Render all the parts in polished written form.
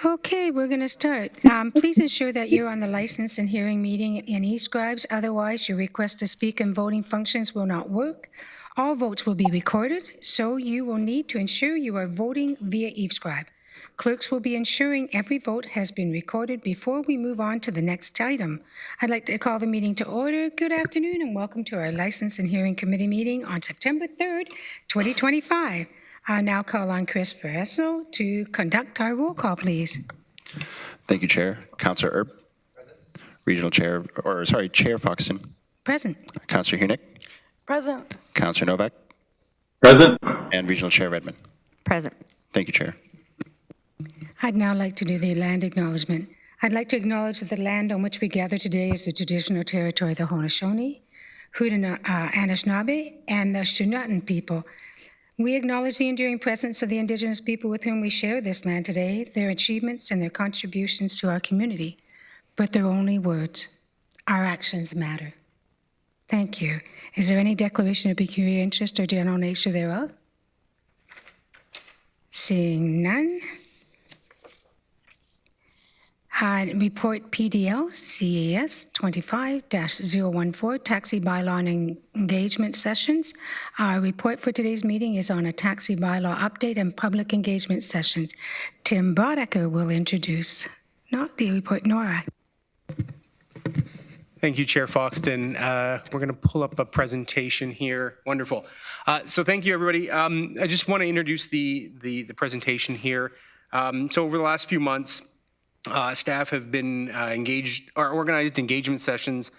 Okay, we're going to start. Please ensure that you're on the license and hearing meeting in eScribes. Otherwise, your request to speak and voting functions will not work. All votes will be recorded, so you will need to ensure you are voting via eScribe. Clerks will be ensuring every vote has been recorded before we move on to the next item. I'd like to call the meeting to order. Good afternoon and welcome to our License and Hearing Committee meeting on September 3rd, 2025. I'll now call on Chris Ferreso to conduct our roll call, please. Thank you, Chair. Councillor Erb. Present. Regional Chair, Chair Foxton. Present. Councillor Hunick. Present. Councillor Novak. Present. And Regional Chair Redmond. Present. Thank you, Chair. I'd now like to do the land acknowledgement. I'd like to acknowledge that the land on which we gather today is the traditional territory of the Haudenosaunee, Anishinaabe, and the Shunatin people. We acknowledge the enduring presence of the Indigenous people with whom we share this land today, their achievements and their contributions to our community. But they're only words. Our actions matter. Thank you. Is there any declaration of peculiar interest or general nature thereof? Seeing none. Report PDL CAS 25-014 Taxi Bylaw and Engagement Sessions. Our report for today's meeting is on a taxi bylaw update and public engagement sessions. Tim Bodecker will introduce, not the report, Nora. Thank you, Chair Foxton. We're going to pull up a presentation here. Wonderful. So thank you, everybody. I just want to introduce the presentation here. So over the last few months, staff have been organized engagement sessions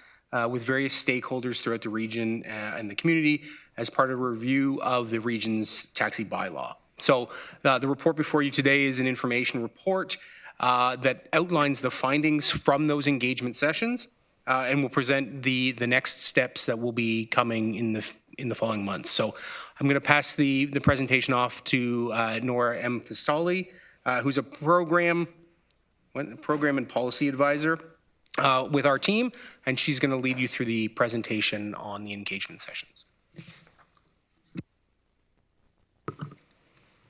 with various stakeholders throughout the region and the community as part of a review of the region's taxi bylaw. So the report before you today is an information report that outlines the findings from those engagement sessions and will present the next steps that will be coming in the following months. So I'm going to pass the presentation off to Nora M. Fasali, who's a program and policy advisor with our team, and she's going to lead you through the presentation on the engagement sessions.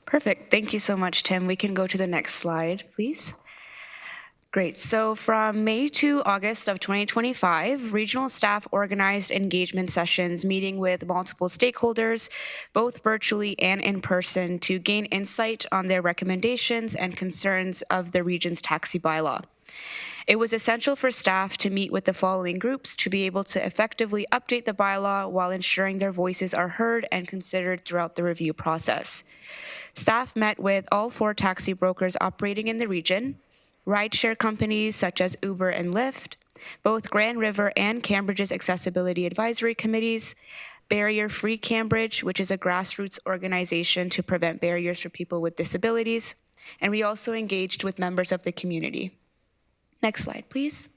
Perfect. Thank you so much, Tim. We can go to the next slide, please. Great. So from May to August of 2025, regional staff organized engagement sessions meeting with multiple stakeholders, both virtually and in person, to gain insight on their recommendations and concerns of the region's taxi bylaw. It was essential for staff to meet with the following groups to be able to effectively update the bylaw while ensuring their voices are heard and considered throughout the review process. Staff met with all 4 taxi brokers operating in the region, rideshare companies such as Uber and Lyft, both Grand River and Cambridge's Accessibility Advisory Committees, Barrier Free Cambridge, which is a grassroots organization to prevent barriers for people with disabilities, and we also engaged with members of the community. Next slide, please.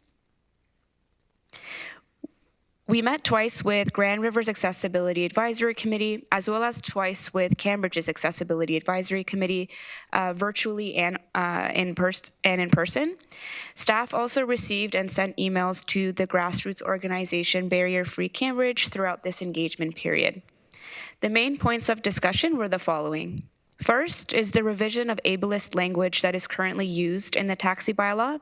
We met twice with Grand River's Accessibility Advisory Committee, as well as twice with Cambridge's Accessibility Advisory Committee, virtually and in person. Staff also received and sent emails to the grassroots organization Barrier Free Cambridge throughout this engagement period. The main points of discussion were the following. First is the revision of ableist language that is currently used in the taxi bylaw.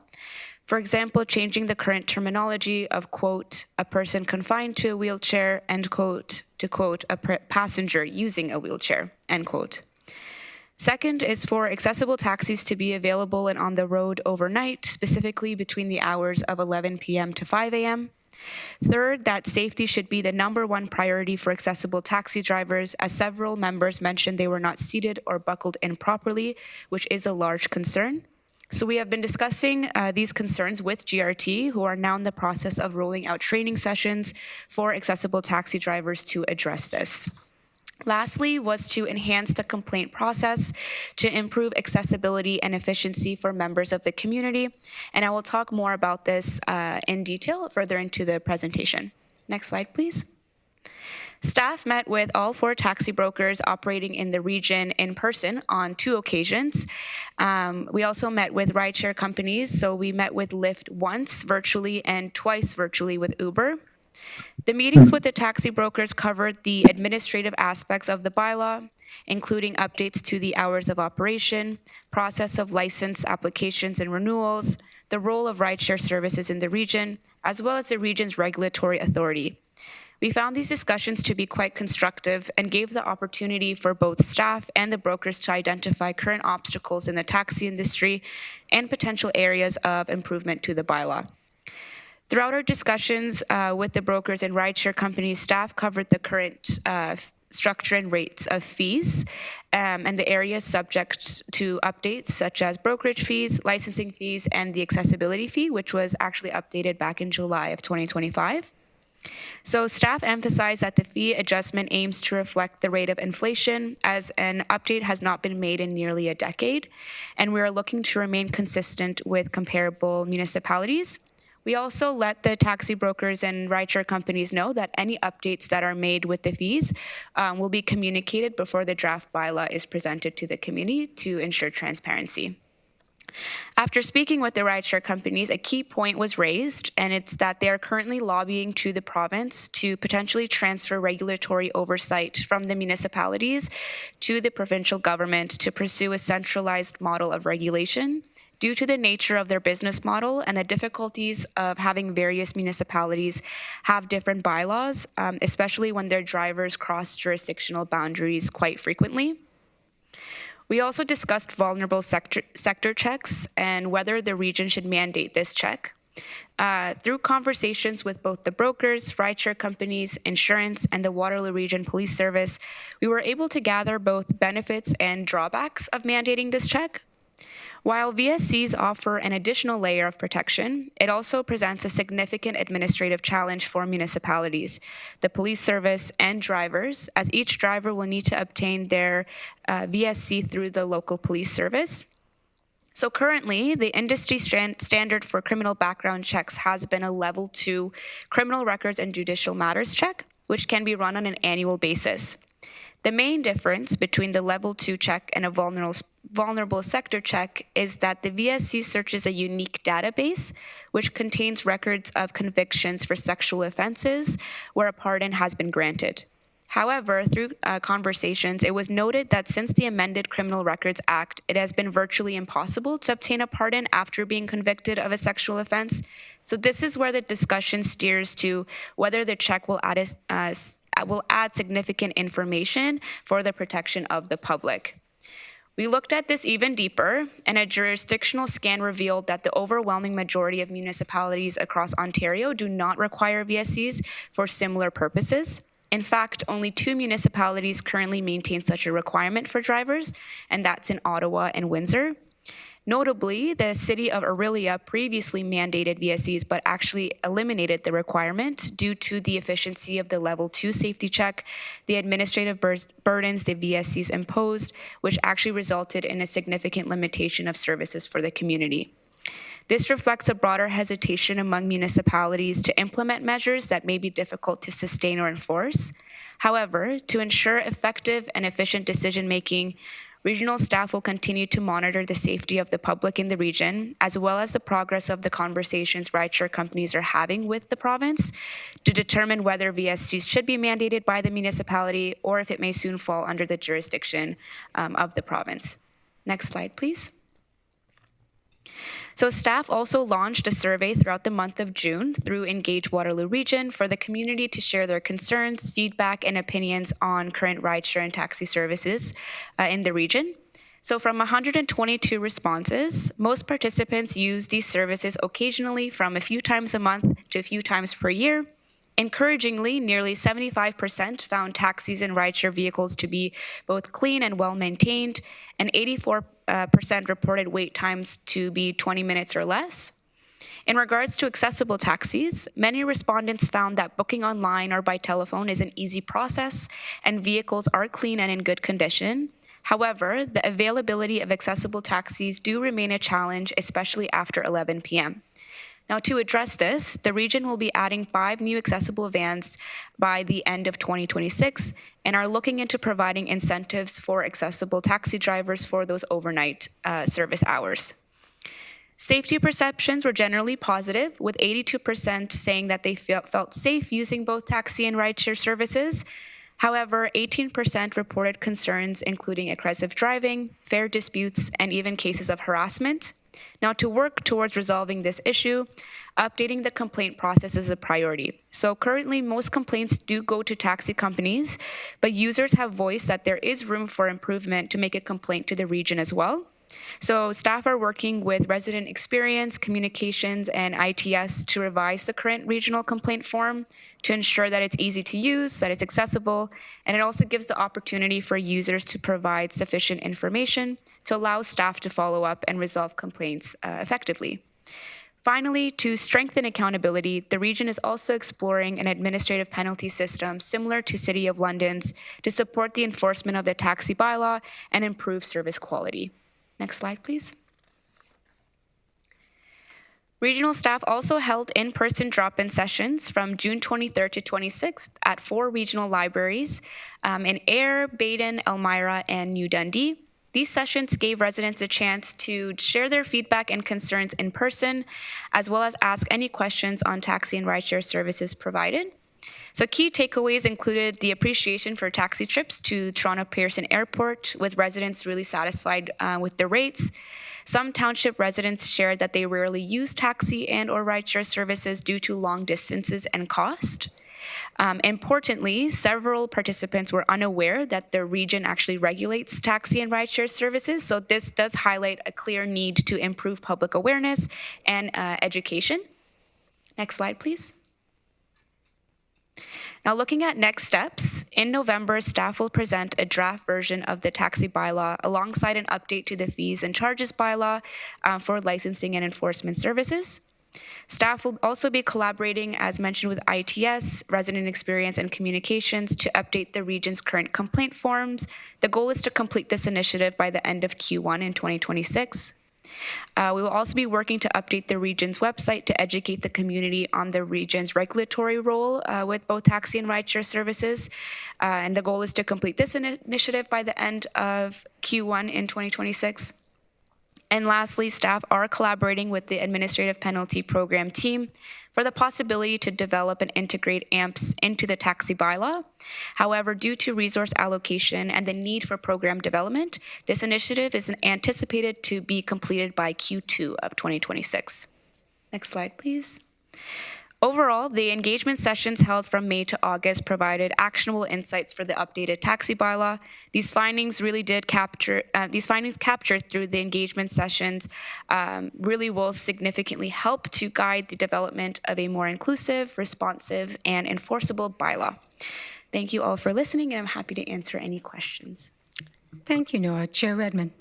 For example, changing the current terminology of, quote, a person confined to a wheelchair, end quote, to, quote, a passenger using a wheelchair, end quote. Second is for accessible taxis to be available and on the road overnight, specifically between the hours of 11 p.m. to 5 a.m. Third, that safety should be the #1 priority for accessible taxi drivers, as several members mentioned they were not seated or buckled in properly, which is a large concern. So we have been discussing these concerns with GRT, who are now in the process of rolling out training sessions for accessible taxi drivers to address this. Lastly was to enhance the complaint process to improve accessibility and efficiency for members of the community. And I will talk more about this in detail further into the presentation. Next slide, please. Staff met with all 4 taxi brokers operating in the region in person on 2 occasions. We also met with rideshare companies, so we met with Lyft once virtually and twice virtually with Uber. The meetings with the taxi brokers covered the administrative aspects of the bylaw, including updates to the hours of operation, process of license applications and renewals, the role of rideshare services in the region, as well as the region's regulatory authority. We found these discussions to be quite constructive and gave the opportunity for both staff and the brokers to identify current obstacles in the taxi industry and potential areas of improvement to the bylaw. Throughout our discussions with the brokers and rideshare companies, staff covered the current structure and rates of fees and the areas subject to updates such as brokerage fees, licensing fees, and the accessibility fee, which was actually updated back in July of 2025. So staff emphasized that the fee adjustment aims to reflect the rate of inflation, as an update has not been made in nearly a decade, and we are looking to remain consistent with comparable municipalities. We also let the taxi brokers and rideshare companies know that any updates that are made with the fees will be communicated before the draft bylaw is presented to the community to ensure transparency. After speaking with the rideshare companies, a key point was raised, and it's that they are currently lobbying to the province to potentially transfer regulatory oversight from the municipalities to the provincial government to pursue a centralized model of regulation. Due to the nature of their business model and the difficulties of having various municipalities have different bylaws, especially when their drivers cross jurisdictional boundaries quite frequently. We also discussed vulnerable sector checks and whether the region should mandate this check. Through conversations with both the brokers, rideshare companies, insurance, and the Waterloo Region Police Service, we were able to gather both benefits and drawbacks of mandating this check. While VSCs offer an additional layer of protection, it also presents a significant administrative challenge for municipalities, the police service, and drivers, as each driver will need to obtain their VSC through the local police service. So currently, the industry standard for criminal background checks has been a level 2 criminal records and judicial matters check, which can be run on an annual basis. The main difference between the level 2 check and a vulnerable sector check is that the VSC searches a unique database which contains records of convictions for sexual offenses where a pardon has been granted. However, through conversations, it was noted that since the amended Criminal Records Act, it has been virtually impossible to obtain a pardon after being convicted of a sexual offense. So this is where the discussion steers to whether the check will add significant information for the protection of the public. We looked at this even deeper, and a jurisdictional scan revealed that the overwhelming majority of municipalities across Ontario do not require VSCs for similar purposes. In fact, only 2 municipalities currently maintain such a requirement for drivers, and that's in Ottawa and Windsor. Notably, the city of Orillia previously mandated VSCs but actually eliminated the requirement due to the efficiency of the level 2 safety check, the administrative burdens the VSCs imposed, which actually resulted in a significant limitation of services for the community. This reflects a broader hesitation among municipalities to implement measures that may be difficult to sustain or enforce. However, to ensure effective and efficient decision-making, regional staff will continue to monitor the safety of the public in the region, as well as the progress of the conversations rideshare companies are having with the province to determine whether VSCs should be mandated by the municipality or if it may soon fall under the jurisdiction of the province. Next slide, please. So staff also launched a survey throughout the month of June through Engage Waterloo Region for the community to share their concerns, feedback, and opinions on current rideshare and taxi services in the region. So from 122 responses, most participants use these services occasionally from a few times a month to a few times per year. Encouragingly, nearly 75% found taxis and rideshare vehicles to be both clean and well-maintained, and 84% reported wait times to be 20 minutes or less. In regards to accessible taxis, many respondents found that booking online or by telephone is an easy process, and vehicles are clean and in good condition. However, the availability of accessible taxis do remain a challenge, especially after 11 p.m. Now, to address this, the region will be adding 5 new accessible vans by the end of 2026 and are looking into providing incentives for accessible taxi drivers for those overnight service hours. Safety perceptions were generally positive, with 82% saying that they felt safe using both taxi and rideshare services. However, 18% reported concerns, including aggressive driving, fare disputes, and even cases of harassment. Now, to work towards resolving this issue, updating the complaint process is a priority. So currently, most complaints do go to taxi companies, but users have voiced that there is room for improvement to make a complaint to the region as well. So staff are working with resident experience, communications, and ITS to revise the current regional complaint form to ensure that it's easy to use, that it's accessible, and it also gives the opportunity for users to provide sufficient information to allow staff to follow up and resolve complaints effectively. Finally, to strengthen accountability, the region is also exploring an administrative penalty system similar to City of London's to support the enforcement of the taxi bylaw and improve service quality. Next slide, please. Regional staff also held in-person drop-in sessions from June 23rd to 26th at 4 regional libraries in Ayr, Baden, Elmira, and New Dundee. These sessions gave residents a chance to share their feedback and concerns in person, as well as ask any questions on taxi and rideshare services provided. So key takeaways included the appreciation for taxi trips to Toronto Pearson Airport, with residents really satisfied with the rates. Some township residents shared that they rarely use taxi and or rideshare services due to long distances and cost. Importantly, several participants were unaware that the region actually regulates taxi and rideshare services, so this does highlight a clear need to improve public awareness and education. Next slide, please. Now, looking at next steps, in November, staff will present a draft version of the taxi bylaw alongside an update to the fees and charges bylaw for licensing and enforcement services. Staff will also be collaborating, as mentioned, with ITS, resident experience and communications to update the region's current complaint forms. The goal is to complete this initiative by the end of Q1 in 2026. We will also be working to update the region's website to educate the community on the region's regulatory role with both taxi and rideshare services. And the goal is to complete this initiative by the end of Q1 in 2026. And lastly, staff are collaborating with the Administrative Penalty Program team for the possibility to develop and integrate AMPs into the taxi bylaw. However, due to resource allocation and the need for program development, this initiative is anticipated to be completed by Q2 of 2026. Next slide, please. Overall, the engagement sessions held from May to August provided actionable insights for the updated taxi bylaw. These findings really did captured through the engagement sessions really will significantly help to guide the development of a more inclusive, responsive, and enforceable bylaw. Thank you all for listening, and I'm happy to answer any questions. Thank you, Noah. Chair Redmond.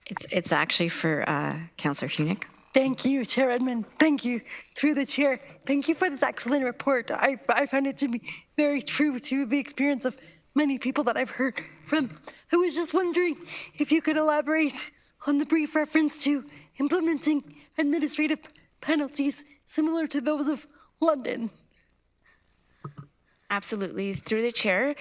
It's actually for Councillor Hunick. Thank you, Chair Edmund. Thank you, through the chair. Thank you for this excellent report. I find it to be very true to the experience of many people that I've heard from. I was just wondering if you could elaborate on the brief reference to implementing administrative penalties similar to those of London. Absolutely. Through the chair,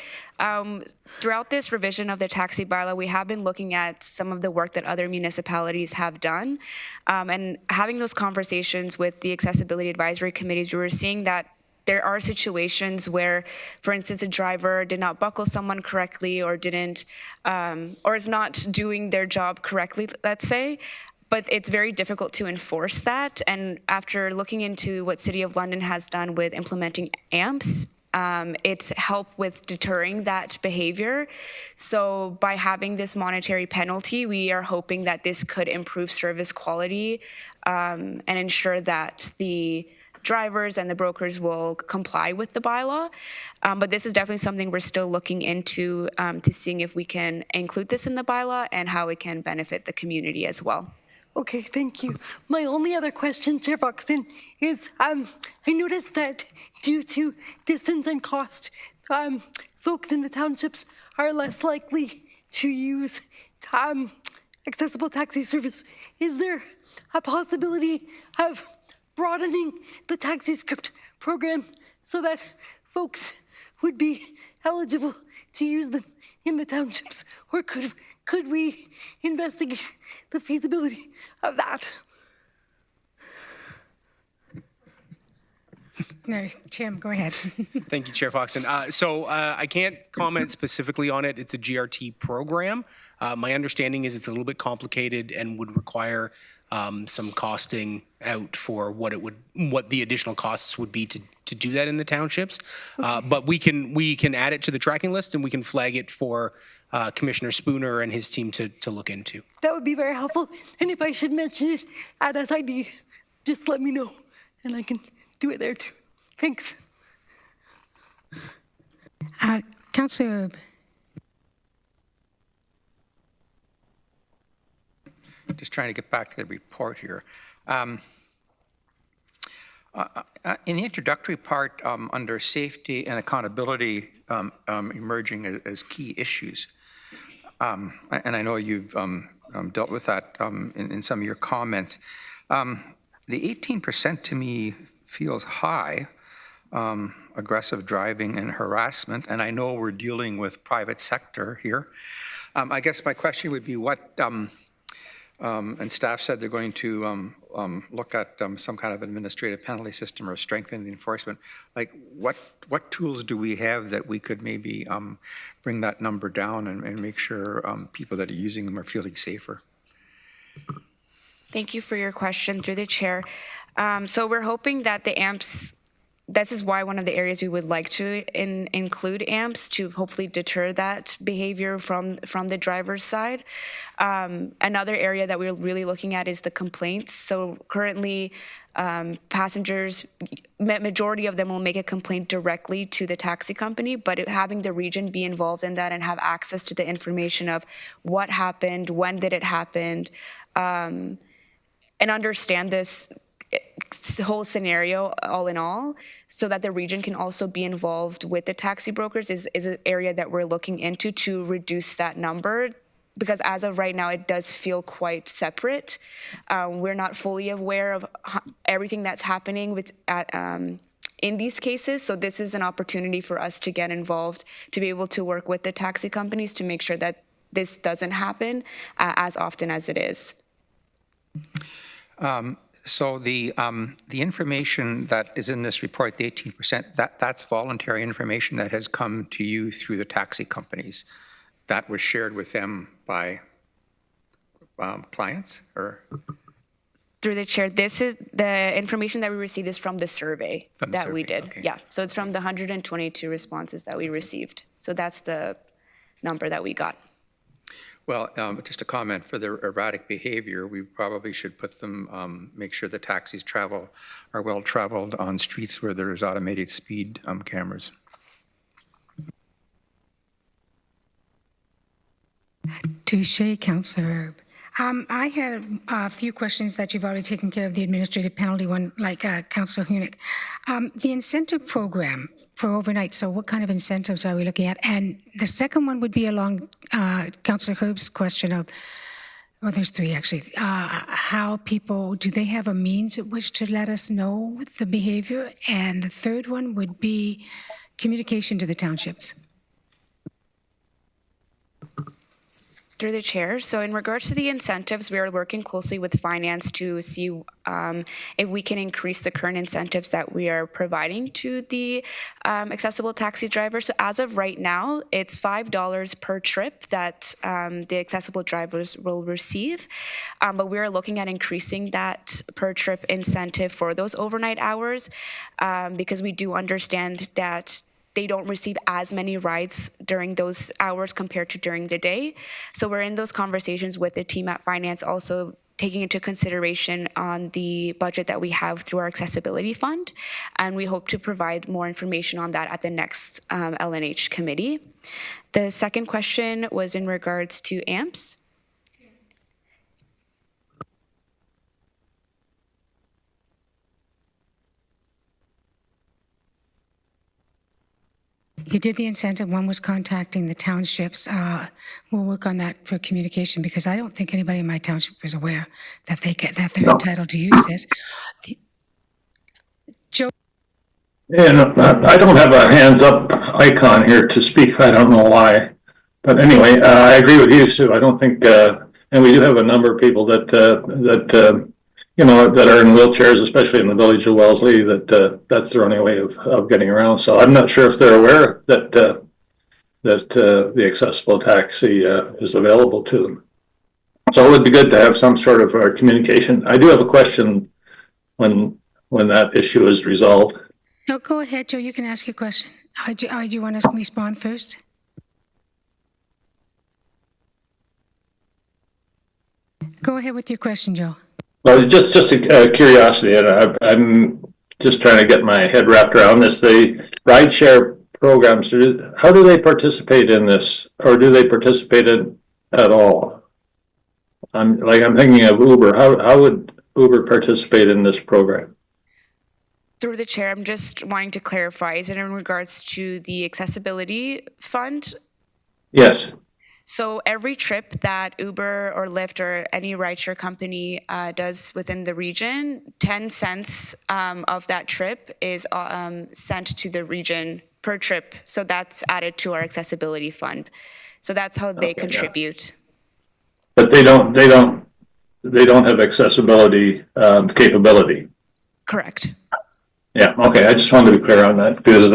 throughout this revision of the taxi bylaw, we have been looking at some of the work that other municipalities have done. And having those conversations with the accessibility advisory committees, we were seeing that there are situations where, for instance, a driver did not buckle someone correctly or didn't, or is not doing their job correctly, let's say. But it's very difficult to enforce that. And after looking into what City of London has done with implementing AMPs, it's helped with deterring that behavior. So by having this monetary penalty, we are hoping that this could improve service quality and ensure that the drivers and the brokers will comply with the bylaw. But this is definitely something we're still looking into to seeing if we can include this in the bylaw and how it can benefit the community as well. Okay, thank you. My only other question, Chair Buxton, is I noticed that due to distance and cost, folks in the townships are less likely to use accessible taxi service. Is there a possibility of broadening the taxi script program so that folks would be eligible to use them in the townships, or could we investigate the feasibility of that? No, Tim, go ahead. Thank you, Chair Foxton. I can't comment specifically on it. It's a GRT program. My understanding is it's a little bit complicated and would require some costing out for what the additional costs would be to do that in the townships. But we can add it to the tracking list and we can flag it for Commissioner Spooner and his team to look into. That would be very helpful. And if I should mention it at SID, just let me know, and I can do it there too. Thanks. Councillor Erb. Just trying to get back to the report here. In the introductory part, under safety and accountability emerging as key issues, and I know you've dealt with that in some of your comments, the 18% to me feels high. Aggressive driving and harassment, and I know we're dealing with private sector here. I guess my question would be what, and staff said they're going to look at some kind of administrative penalty system or strengthen the enforcement. Like what tools do we have that we could maybe bring that number down and make sure people that are using them are feeling safer? Thank you for your question through the chair. So we're hoping that the AMPS, this is why one of the areas we would like to include AMPS to hopefully deter that behavior from the driver's side. Another area that we're really looking at is the complaints. So currently, passengers, majority of them will make a complaint directly to the taxi company, but having the region be involved in that and have access to the information of what happened, when did it happen, and understand this whole scenario all in all, so that the region can also be involved with the taxi brokers is an area that we're looking into to reduce that number, because as of right now it does feel quite separate. We're not fully aware of everything that's happening in these cases, so this is an opportunity for us to get involved, to be able to work with the taxi companies to make sure that this doesn't happen as often as it is. So the information that is in this report, the 18%, that's voluntary information that has come to you through the taxi companies. That was shared with them by clients, or? Through the chair, this is the information that we received is from the survey that we did. Okay. Yeah, so it's from the 122 responses that we received. So that's the number that we got. Well, just a comment, for their erratic behavior, we probably should put them, make sure the taxis are well traveled on streets where there's automated speed cameras. Touche, Councillor Erb. I had a few questions that you've already taken care of, the administrative penalty one, like Councillor Hunick. The incentive program for overnight, so what kind of incentives are we looking at? And the second one would be along Councillor Herb's question of, well, there's three actually, how people, do they have a means at which to let us know the behavior? And the third one would be communication to the townships. Through the chair. So in regards to the incentives, we are working closely with finance to see if we can increase the current incentives that we are providing to the accessible taxi drivers. So as of right now, it's $5 per trip that the accessible drivers will receive. But we are looking at increasing that per trip incentive for those overnight hours because we do understand that they don't receive as many rides during those hours compared to during the day. So we're in those conversations with the team at finance, also taking into consideration on the budget that we have through our accessibility fund. And we hope to provide more information on that at the next LNH committee. The second question was in regards to AMPS. You did the incentive, one was contacting the townships. We'll work on that for communication because I don't think anybody in my township is aware that they're entitled to use this. Joe? And I don't have a hands up icon here to speak. I don't know why. But anyway, I agree with you, Sue. I don't think, and we do have a number of people that you know, that are in wheelchairs, especially in the village of Wellesley, that's their only way of getting around. So I'm not sure if they're aware that the accessible taxi is available to them. So it would be good to have some sort of communication. I do have a question when that issue is resolved. No, go ahead, Joe. You can ask your question. Do you want to respond first? Go ahead with your question, Joe. Well, just a curiosity, and I'm just trying to get my head wrapped around this. The rideshare programs, how do they participate in this, or do they participate in at all? I'm thinking of Uber. How would Uber participate in this program? Through the chair, I'm just wanting to clarify, is it in regards to the accessibility fund? Yes. So every trip that Uber or Lyft or any rideshare company does within the region, 10 cents of that trip is sent to the region per trip. So that's added to our accessibility fund. So that's how they contribute. Yeah. But they don't have accessibility capability. Correct. Yeah. Okay. I just wanted to be clear on that because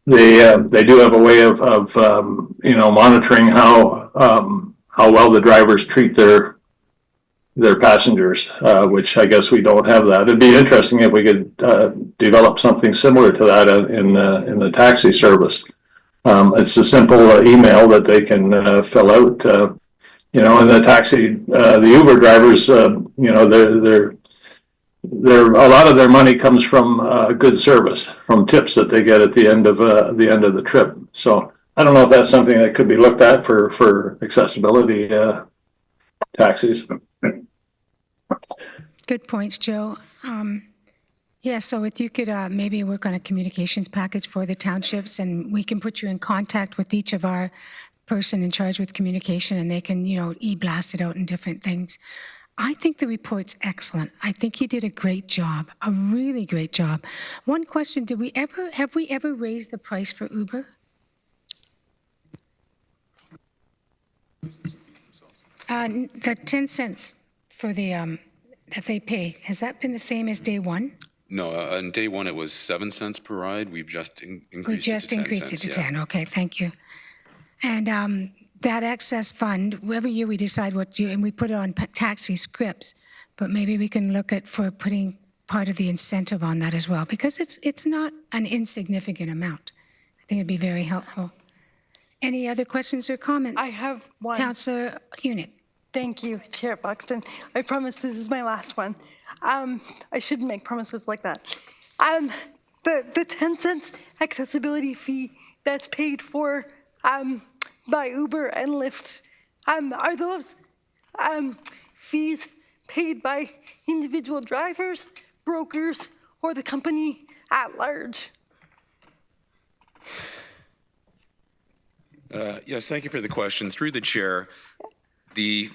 they do have a way of you know, monitoring how well the drivers treat their passengers, which I guess we don't have that. It'd be interesting if we could develop something similar to that in the taxi service. It's a simple email that they can fill out. You know, and the Uber drivers, you know, a lot of their money comes from good service, from tips that they get at the end of the trip. So I don't know if that's something that could be looked at for accessibility taxis. Good points, Joe. Yeah, so if you could maybe work on a communications package for the townships, and we can put you in contact with each of our person in charge with communication, and they can, you know, e-blast it out in different things. I think the report's excellent. I think you did a great job, a really great job. One question, have we ever raised the price for Uber? The 10 cents for the, that they pay, has that been the same as day one? No, on day one it was 7 cents per ride. We've just increased it to 10 cents. We just increased it to 10, okay, thank you. And that excess fund, every year we decide what to do, and we put it on taxi scripts, but maybe we can look at for putting part of the incentive on that as well, because it's not an insignificant amount. I think it'd be very helpful. Any other questions or comments? I have one. Councillor Hunick. Thank you, Chair Buxton. I promise this is my last one. I shouldn't make promises like that. The 10 cents accessibility fee that's paid for by Uber and Lyft, are those fees paid by individual drivers, brokers, or the company at large? Yes, thank you for the question. Through the chair, the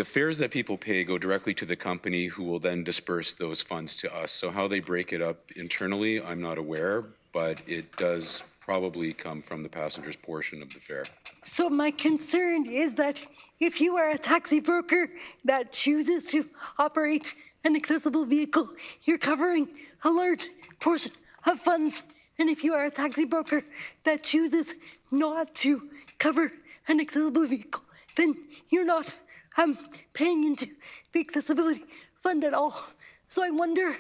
fares that people pay go directly to the company, who will then disperse those funds to us. So how they break it up internally, I'm not aware, but it does probably come from the passenger's portion of the fare. So my concern is that if you are a taxi broker that chooses to operate an accessible vehicle, you're covering a large portion of funds. And if you are a taxi broker that chooses not to cover an accessible vehicle, then you're not paying into the accessibility fund at all. So I wonder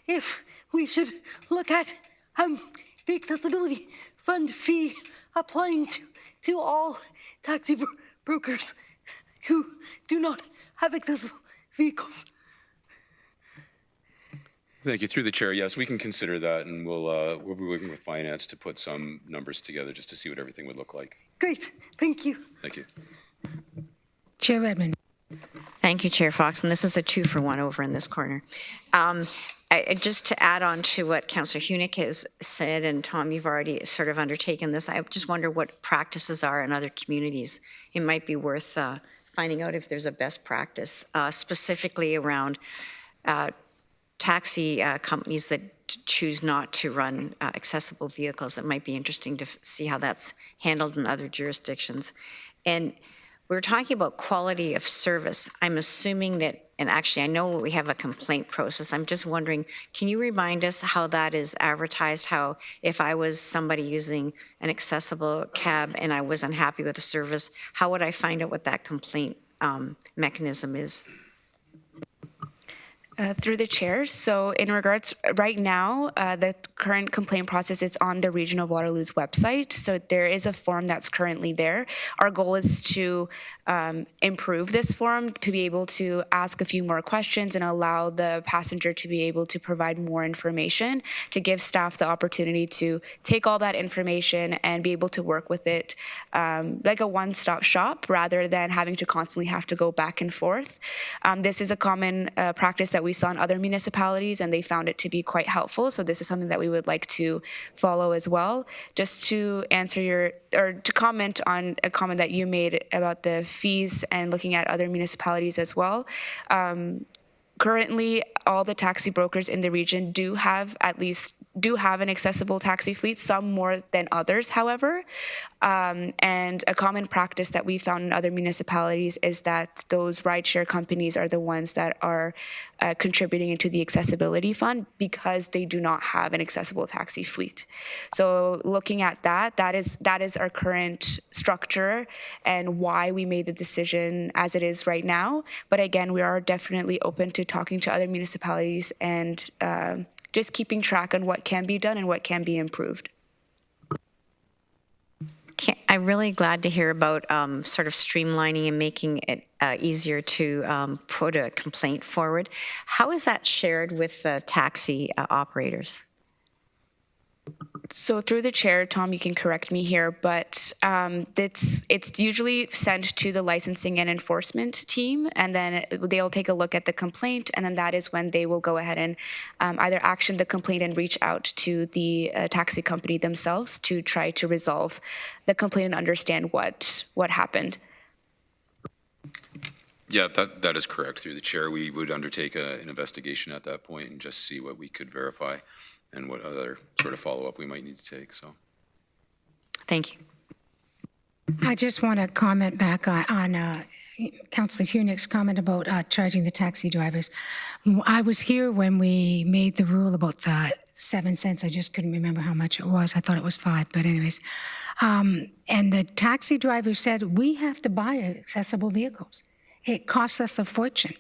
if we should look at the accessibility fund fee applying to all taxi brokers who do not have accessible vehicles. Thank you. Through the chair, yes, we can consider that, and we'll be working with finance to put some numbers together just to see what everything would look like. Great, thank you. Thank you. Chair Redmond. Thank you, Chair Fox. And this is a 2-for-1 over in this corner. Just to add on to what Councillor Hunick has said, and Tom, you've already sort of undertaken this, I just wonder what practices are in other communities. It might be worth finding out if there's a best practice, specifically around taxi companies that choose not to run accessible vehicles. It might be interesting to see how that's handled in other jurisdictions. And we're talking about quality of service. I'm assuming that, and actually I know we have a complaint process. I'm just wondering, can you remind us how that is advertised? How if I was somebody using an accessible cab and I was unhappy with the service, how would I find out what that complaint mechanism is? Through the chair. So in regards, right now, the current complaint process is on the Region of Waterloo's website. So there is a form that's currently there. Our goal is to improve this form, to be able to ask a few more questions and allow the passenger to be able to provide more information, to give staff the opportunity to take all that information and be able to work with it like a one-stop shop rather than having to constantly have to go back and forth. This is a common practice that we saw in other municipalities, and they found it to be quite helpful. So this is something that we would like to follow as well. Just to answer to comment on a comment that you made about the fees and looking at other municipalities as well. Currently, all the taxi brokers in the region do have an accessible taxi fleet, some more than others, however. And a common practice that we found in other municipalities is that those rideshare companies are the ones that are contributing into the accessibility fund because they do not have an accessible taxi fleet. So looking at that is our current structure and why we made the decision as it is right now. But again, we are definitely open to talking to other municipalities and just keeping track on what can be done and what can be improved. I'm really glad to hear about sort of streamlining and making it easier to put a complaint forward. How is that shared with taxi operators? So through the chair, Tom, you can correct me here, but it's usually sent to the licensing and enforcement team, and then they'll take a look at the complaint, and then that is when they will go ahead and either action the complaint and reach out to the taxi company themselves to try to resolve the complaint and understand what happened. Yeah, that is correct. Through the chair, we would undertake an investigation at that point and just see what we could verify and what other sort of follow-up we might need to take. So, thank you. I just want to comment back on Councillor Hunick's comment about charging the taxi drivers. I was here when we made the rule about the 7 cents. I just couldn't remember how much it was. I thought it was 5, but anyways. And the taxi driver said, we have to buy accessible vehicles. It costs us a fortune.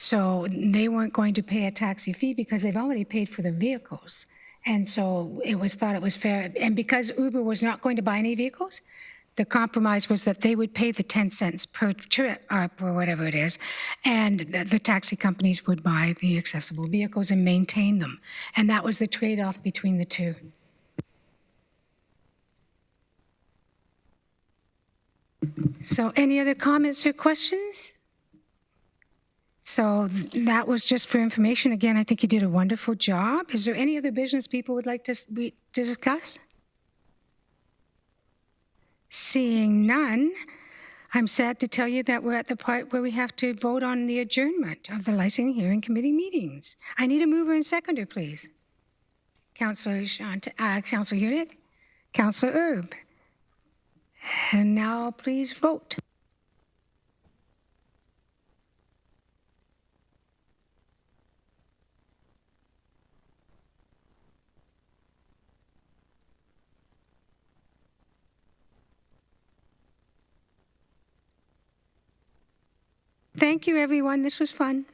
So they weren't going to pay a taxi fee because they've already paid for the vehicles. And so it was thought it was fair. And because Uber was not going to buy any vehicles, the compromise was that they would pay the 10 cents per trip or whatever it is, and the taxi companies would buy the accessible vehicles and maintain them. And that was the trade-off between the two. So any other comments or questions? So that was just for information. Again, I think you did a wonderful job. Is there any other business people would like to discuss? Seeing none, I'm sad to tell you that we're at the part where we have to vote on the adjournment of the Licensing Hearing Committee meetings. I need a mover and seconder, please. Councillor Hunick, Councillor Erb. And now please vote. Thank you, everyone. This was fun.